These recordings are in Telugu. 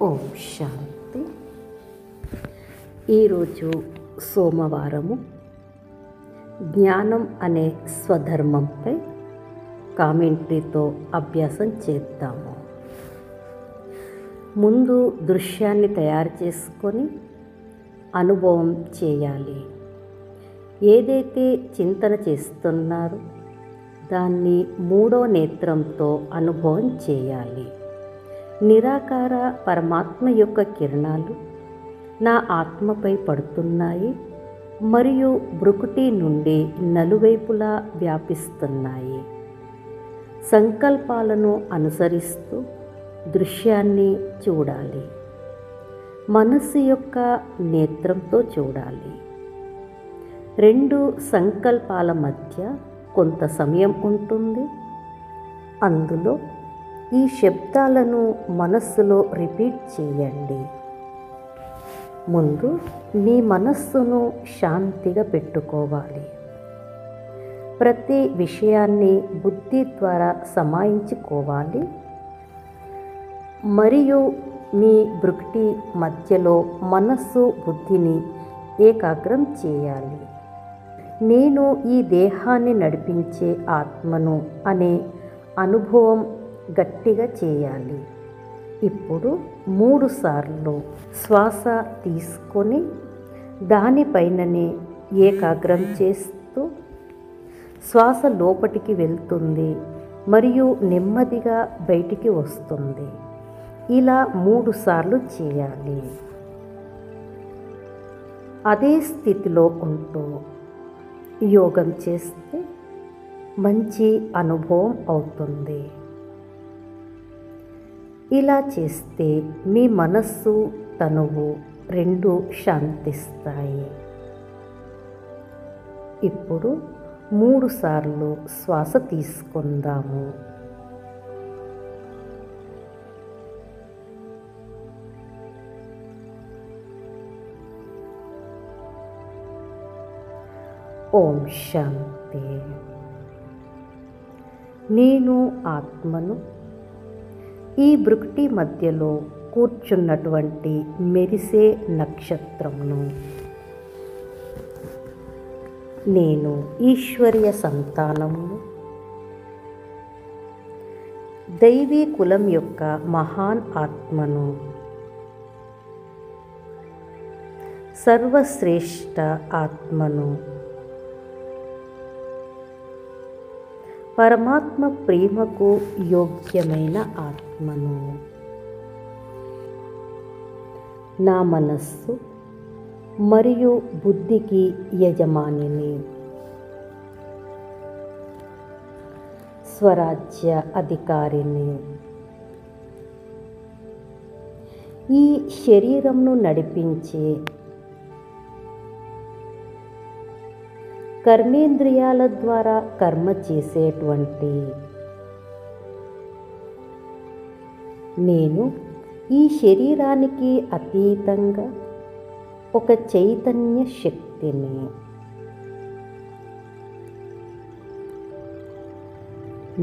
ఓం శాంతి. ఈరోజు సోమవారము జ్ఞానం అనే స్వధర్మంపై కామెంటరీతో అభ్యాసం చేద్దాము. ముందు దృశ్యాన్ని తయారు చేసుకొని అనుభవం చేయాలి. ఏదైతే చింతన చేస్తున్నారో దాన్ని మూడో నేత్రంతో అనుభవం చేయాలి. నిరాకార పరమాత్మ యొక్క కిరణాలు నా ఆత్మపై పడుతున్నాయి మరియు భృకుటి నుండి నలువైపులా వ్యాపిస్తున్నాయి. సంకల్పాలను అనుసరిస్తూ దృశ్యాన్ని చూడాలి. మనస్సు యొక్క నేత్రంతో చూడాలి. రెండు సంకల్పాల మధ్య కొంత సమయం ఉంటుంది. అందులో ఈ శబ్దాలను మనస్సులో రిపీట్ చేయండి. ముందు మీ మనస్సును శాంతిగా పెట్టుకోవాలి. ప్రతి విషయాన్ని బుద్ధి ద్వారా సమాయించుకోవాలి మరియు మీ భృకుటి మధ్యలో మనస్సు బుద్ధిని ఏకాగ్రం చేయాలి. నేను ఈ దేహాన్ని నడిపించే ఆత్మను అనే అనుభవం గట్టిగా చేయాలి. ఇప్పుడు 3 సార్లు శ్వాస తీసుకొని దానిపైననే ఏకాగ్రం చేస్తూ శ్వాస లోపటికి వెళ్తుంది మరియు నెమ్మదిగా బయటికి వస్తుంది. ఇలా 3 సార్లు చేయాలి. అదే స్థితిలో ఉంటూ యోగం చేస్తే మంచి అనుభవం అవుతుంది. ఇలా చేస్తే మీ మనస్సు తనువు రెండు శాంతిస్తాయి. ఇప్పుడు 3 సార్లు శ్వాస తీసుకుందాము. ఓం శాంతి. నేను ఆత్మను ఈ భృకుటి మధ్యలో కూర్చున్నటువంటి మెరిసే నక్షత్రమును. నేను ఈశ్వర్య సంతానమును. దైవీ కులం యొక్క మహాన్ ఆత్మను. సర్వశ్రేష్ఠ ఆత్మను. పరమాత్మ ప్రేమకు యోగ్యమైన ఆత్మను. నా మనస్సు మరియు బుద్ధికి యజమానిని. స్వరాజ్య అధికారిని. ఈ శరీరంను నడిపించే కర్మేంద్రియాల ద్వారా కర్మ చేసేటువంటి నేను ఈ శరీరానికి అతీతంగా ఒక చైతన్య శక్తిని.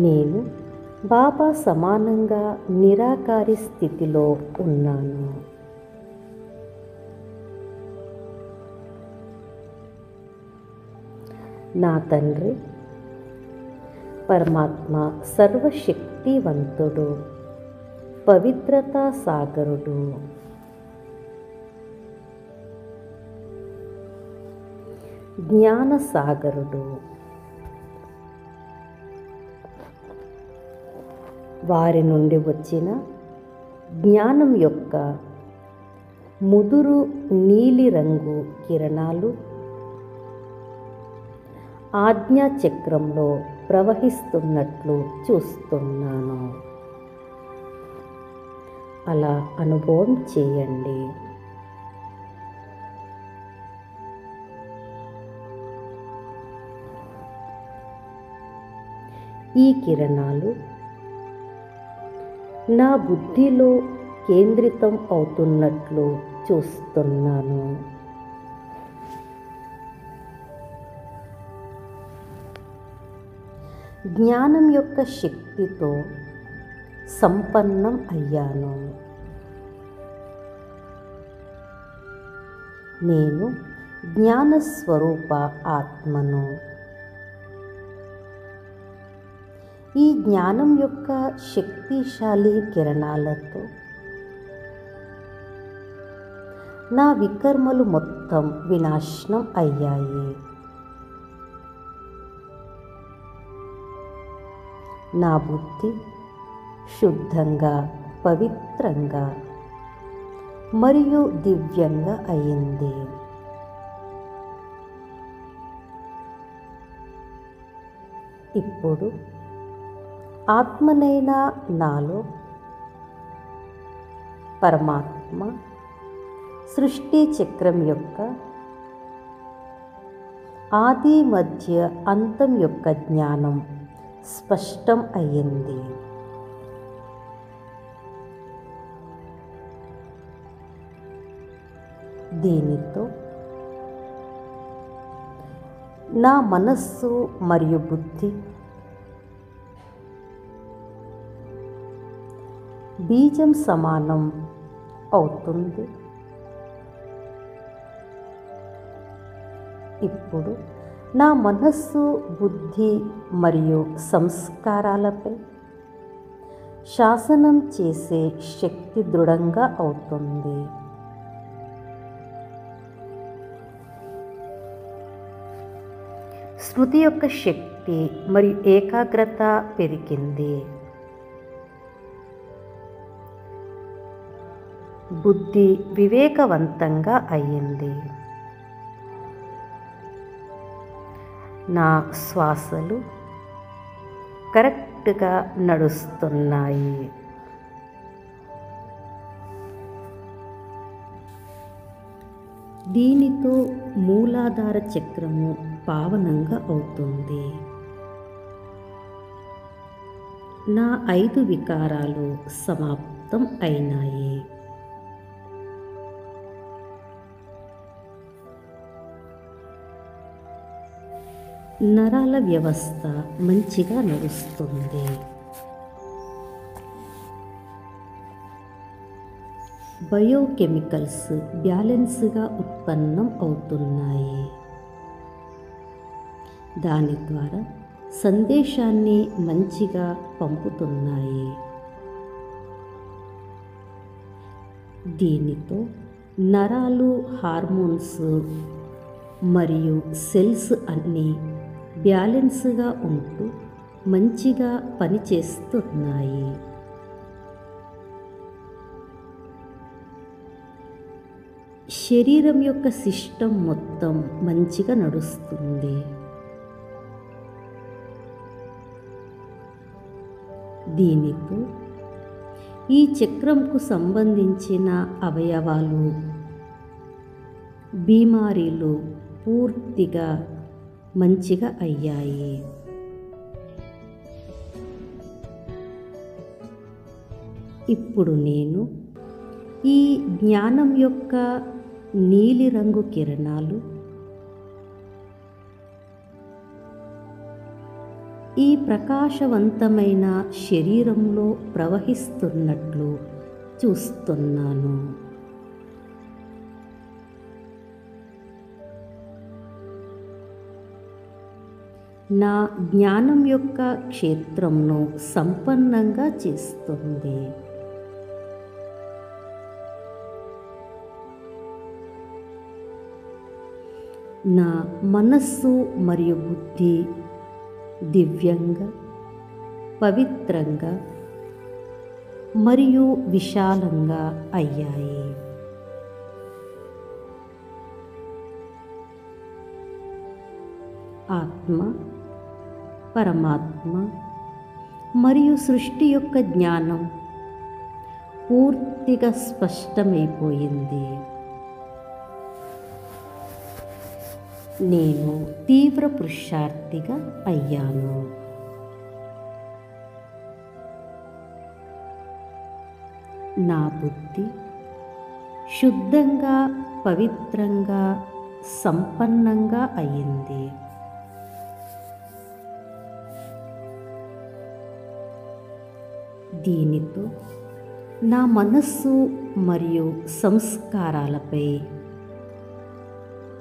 నేను బాబా సమానంగా నిరాకారి స్థితిలో ఉన్నాను. నా తండ్రి పరమాత్మ సర్వశక్తివంతుడు, పవిత్రతా సాగరుడు. జ్ఞాన సాగరుడు. వారి నుండి వచ్చిన జ్ఞానం యొక్క ముదురు నీలిరంగు కిరణాలు ఆజ్ఞా చక్రంలో ప్రవహిస్తున్నట్లు చూస్తున్నాను. అలా అనుభవం చేయండి. ఈ కిరణాలు నా బుద్ధిలో కేంద్రితం అవుతున్నట్లు చూస్తున్నాను. జ్ఞానం యొక్క శక్తితో సంపన్నం అయ్యాను. నేను జ్ఞానస్వరూప ఆత్మను. ఈ జ్ఞానం యొక్క శక్తిశాలి కిరణాలతో నా వికర్మలు మొత్తం వినాశనం అయ్యాయి. నా బుద్ధి శుద్ధంగా, పవిత్రంగా మరియు దివ్యంగా అయింది. ఇప్పుడు ఆత్మనైన నాలో పరమాత్మ సృష్టి చక్రం యొక్క ఆది, మధ్య, అంతం యొక్క జ్ఞానం స్పష్టం అయ్యింది. దీనితో నా మనస్సు మరియు బుద్ధి బీజం సమానం అవుతుంది. ఇప్పుడు నా మనస్సు, బుద్ధి మరియు సంస్కారాలపై శాసనం చేసే శక్తి దృఢంగా అవుతుంది. స్మృతి యొక్క శక్తి మరియు ఏకాగ్రత పెరిగింది. బుద్ధి వివేకవంతంగా అయ్యింది. నా శ్వాసలు కరెక్ట్గా నడుస్తున్నాయి. దీనితో మూలాధార చక్రము పావనంగా అవుతుంది. నా 5 వికారాలు సమాప్తం అయినాయి. నరాల వ్యవస్థ మంచిగా నడుస్తుంది. బయోకెమికల్స్ బ్యాలెన్స్గా ఉత్పన్నం అవుతున్నాయి. దాని ద్వారా సందేశాన్ని మంచిగా పంపుతున్నాయి. దీనితో నరాలు, హార్మోన్స్ మరియు సెల్స్ అన్నీ బ్యాలెన్స్గా ఉంటూ మంచిగా పనిచేస్తున్నాయి. శరీరం యొక్క సిస్టమ్ మొత్తం మంచిగా నడుస్తుంది. దీనితో ఈ చక్రంకు సంబంధించిన అవయవాలు, బీమారీలు పూర్తిగా మంచిగా అయ్యాయి. ఇప్పుడు నేను ఈ జ్ఞానం యొక్క నీలిరంగు కిరణాలు ఈ ప్రకాశవంతమైన శరీరంలో ప్రవహిస్తున్నట్లు చూస్తున్నాను. నా జ్ఞానం యొక్క క్షేత్రంను సంపన్నంగా చేస్తుంది. నా మనస్సు మరియు బుద్ధి దివ్యంగా, పవిత్రంగా మరియు విశాలంగా అయ్యాయి. ఆత్మ, పరమాత్మ మరియు సృష్టి యొక్క జ్ఞానం పూర్తిగా స్పష్టమైపోయింది. నేను తీవ్ర పురుషార్థిగా అయ్యాను. నా బుద్ధి శుద్ధంగా, పవిత్రంగా, సంపన్నంగా అయింది. దీనితో నా మనస్సు మరియు సంస్కారాలపై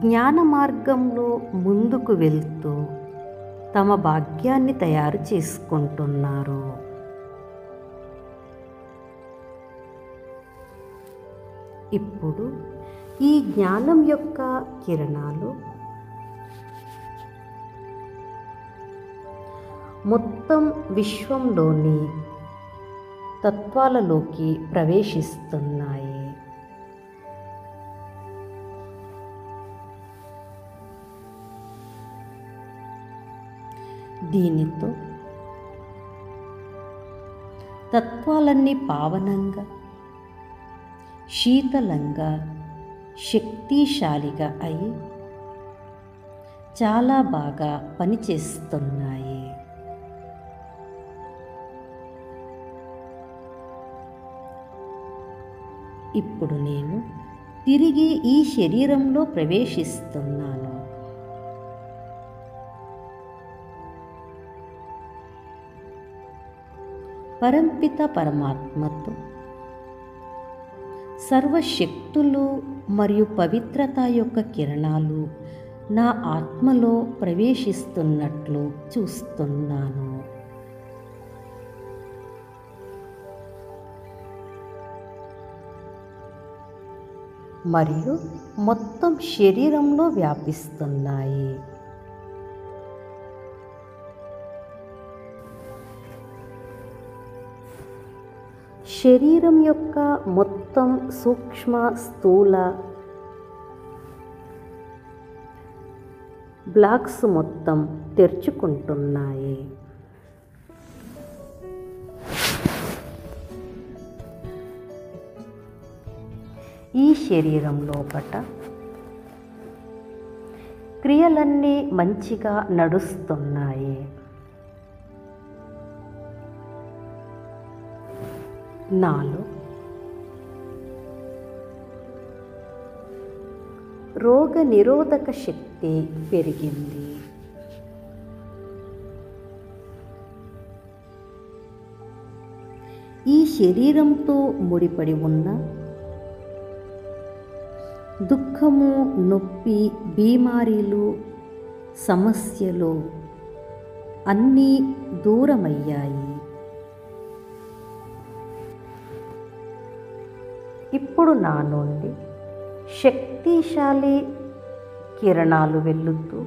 జ్ఞాన మార్గంలో ముందుకు వెళ్తూ తమ భాగ్యాన్ని తయారు చేసుకుంటున్నారు. ఇప్పుడు ఈ జ్ఞానం యొక్క కిరణాలు మొత్తం విశ్వంలోని తత్వాలలోకి ప్రవేశిస్తున్నాయి. దీనితో తత్వాలన్నీ పావనంగా, శీతలంగా, శక్తిశాలిగా అయి చాలా బాగా పనిచేస్తున్నాయి. ఇప్పుడు నేను తిరిగి ఈ శరీరంలో ప్రవేశిస్తున్నాను. పరంపిత పరమాత్మతో సర్వశక్తులు మరియు పవిత్రత యొక్క కిరణాలు నా ఆత్మలో ప్రవేశిస్తున్నట్లు చూస్తున్నాను. మరియు మొత్తం శరీరంలో వ్యాపిస్తున్నాయి. శరీరం యొక్క మొత్తం సూక్ష్మ స్థూల బ్లాక్స్ మొత్తం తెరుచుకుంటున్నాయి. ఈ శరీరం లోపట క్రియలన్నీ మంచిగా నడుస్తున్నాయి. నాలో రోగ నిరోధక శక్తి పెరిగింది. ఈ శరీరంతో ముడిపడి ఉన్న దుఃఖము, నొప్పి, బీమారీలు, సమస్యలు అన్నీ దూరమయ్యాయి. ఇప్పుడు నా నుండి శక్తిశాలి కిరణాలు వెలుగుతూ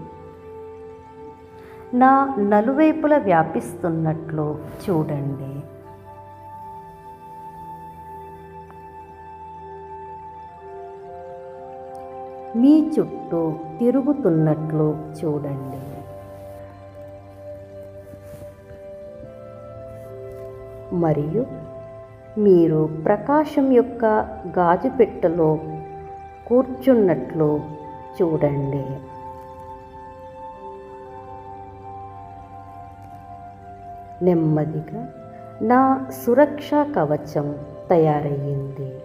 నా నలువైపులా వ్యాపిస్తున్నట్లు చూడండి. మీ చుట్టూ తిరుగుతున్నట్లు చూడండి. మరియు మీరు ప్రకాశం యొక్క గాజు పెట్టెలో కూర్చున్నట్లు చూడండి. నెమ్మదిగా నా సురక్షా కవచం తయారయ్యింది.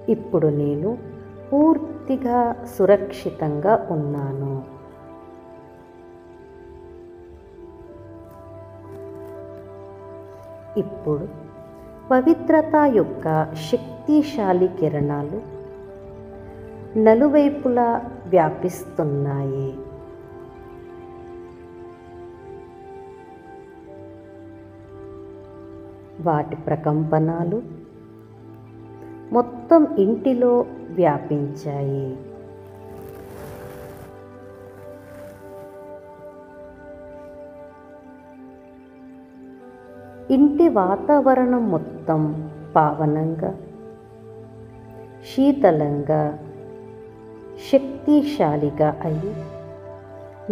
ఇప్పుడు నేను పూర్తిగా సురక్షితంగా ఉన్నాను. ఇప్పుడు పవిత్రత యొక్క శక్తిశాలి కిరణాలు నలువైపులా వ్యాపిస్తున్నాయి. వాటి ప్రకంపనాలు మొత్తం ఇంటిలో వ్యాపించాయి. ఇంటి వాతావరణం మొత్తం పావనంగా, శీతలంగా, శక్తిశాలిగా అయి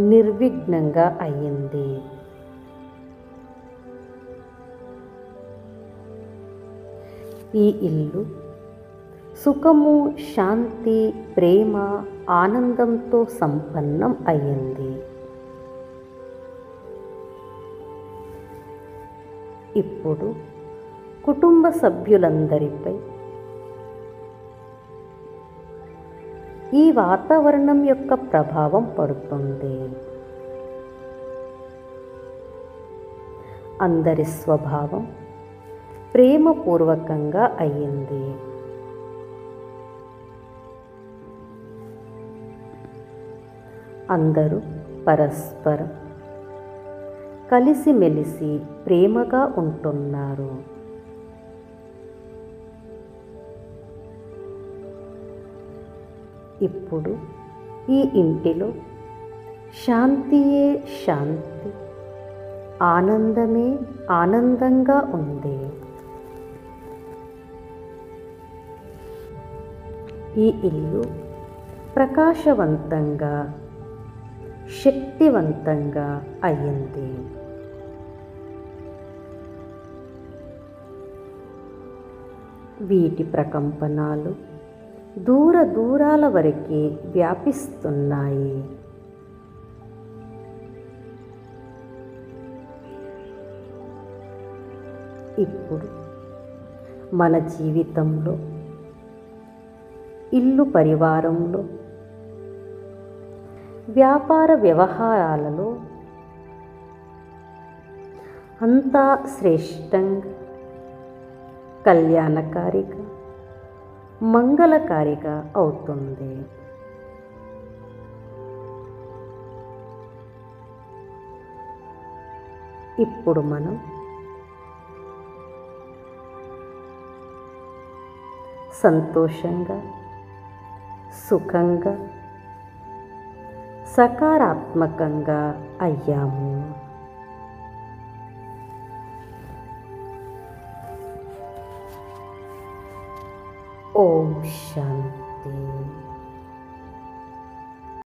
నిర్విఘ్నంగా అయ్యింది. ఈ ఇల్లు సుఖము, శాంతి, ప్రేమ, ఆనందంతో సంపన్నం అయ్యింది. ఇప్పుడు కుటుంబ సభ్యులందరిపై ఈ వాతావరణం యొక్క ప్రభావం పడుతుంది. అందరి స్వభావం ప్రేమపూర్వకంగా అయ్యింది. అందరూ పరస్పరం కలిసిమెలిసి ప్రేమగా ఉంటున్నారు. ఇప్పుడు ఈ ఇంటిలో శాంతియే శాంతి, ఆనందమే ఆనందంగా ఉంది. ఈ ఇల్లు ప్రకాశవంతంగా, శక్తివంతంగా అయ్యింది. వీటి ప్రకంపనాలు దూర దూరాల వరకు వ్యాపిస్తున్నాయి. ఇప్పుడు మన జీవితంలో, ఇల్లు పరివారంలో, వ్యాపార వ్యవహారాలలో అంతా శ్రేష్టంగా, కళ్యాణకారిగా, మంగళకారిగా అవుతుంది. ఇప్పుడు మనం సంతోషంగా, సుఖంగా, సకారాత్మకంగా అయ్యాము. ఓం శాంతి.